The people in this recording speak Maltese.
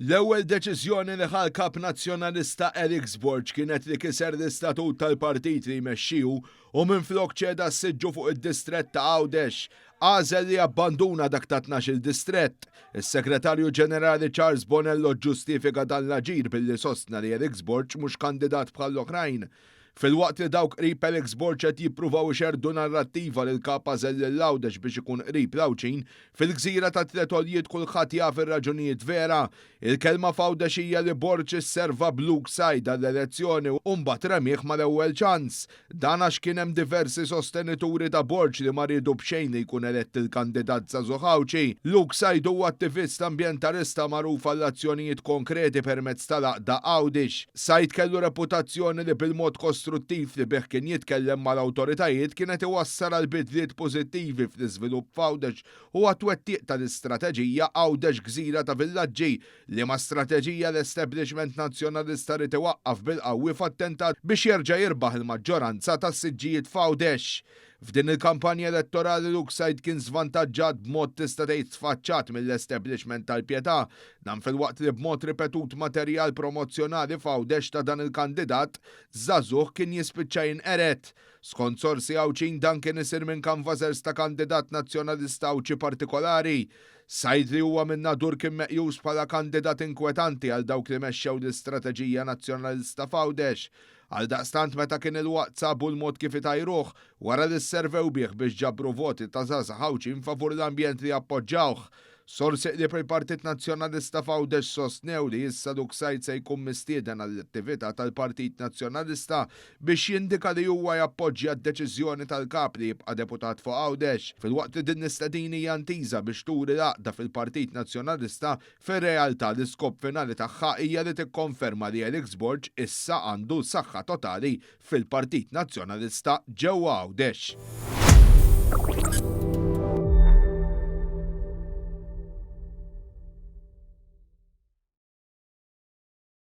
L-ewwel deċiżjoni li tal-Kap Nazzjonalista Alex Borg kienet li kiser l-istatut tal-partit li jmexxiju u minflok ċeda s-siġġu fuq id-distrett ta' Għawdex għażel li abbanduna dak ta' 12 distrett. Is-Segretarju Ġenerali Charles Bonello ġustifika dan l-aġir billi sostna li Alex Borg mhux kandidat bħall-oħrajn. Fil-waqt li dawk qrib Alex Borg qed jippruvaw ixerdu narrattiva li l-Kap għażel l-Għawdex biex ikun qrib l-Awċin, fil-gżira ta' tletoljiet kulħadd jaf ir-raġunijiet vera. Il-kelma f'Għawdex hija li Borg isserva blue side għall-elezzjoni u mbagħad remih mal-ewwel ċans. Dan għax kien hemm diversi sostenituri ta' Borg li ma riedu b'xejn li jkun elett il-kandidat żagħżugħ Ħawċi. Luke Side huwa attivist ambjentalista magħruf għall-azzjonijiet konkreti permezz tal-għaqda Għawdex. Side kellu reputazzjoni li bil-mod kostruttiv li bih kien jitkellem mal-awtoritajiet kienet iwassal għal bidliet pożittivi fl-iżvilupp f'Għawdex u għat-twettiq tal-istrateġija Għawdex gżira ta' villaġġi li ma' strateġija l-establishment nazzjonalista rid iwaqqaf bil-qawwi f'attentat biex jerġa' jirbaħ il-maġġoranza tas-siġġijiet f'Għawdex. F'din il-kampanja elettorali Luke Side kien żvantaġġat b'mod tista' tgħid sfaċċat mill-establishment tal-Pjetà, dan fil-waqt li b'mod ripetut materjal promozzjonali f'Għawdex ta' dan il-kandidat żagħżugħ kien jispiċċa jinqeret. Skont sorsi Għawċin dan kien isir minn canvassers ta' kandidat nazzjonalista Għawċi partikolari. Side li huwa minn nadur kien meqjus bħala kandidat inkwetanti għal dawk li mexxew l-istrateġija nazzjonalista f'Għawdex. Għaldaqstant meta kien il-waqt sabu l-mod kif itajruh wara li sservew bih biex ġabru voti ta' żgħażagħ Ħawċin favur l-ambjent li appoġġawh. Sorsi li fil-Partit Nazzjonalista f'Għawdex sostnew li issa Luke Side se jkun mistieden għall-attività tal-Partit Nazzjonalista biex jindika li huwa jappoġġja d-deċiżjoni tal-Kap li jibqa' deputat fuq Għawdex. Filwaqt li din nistedini jantiża biex turi l-għaqda fil-Partit Nazzjonalista, fir-realtà l-iskop finali tagħha hija li tikkonferma li Alex Borg issa għandu saħħa totali fil-Partit Nazzjonalista ġewwa Għawdex.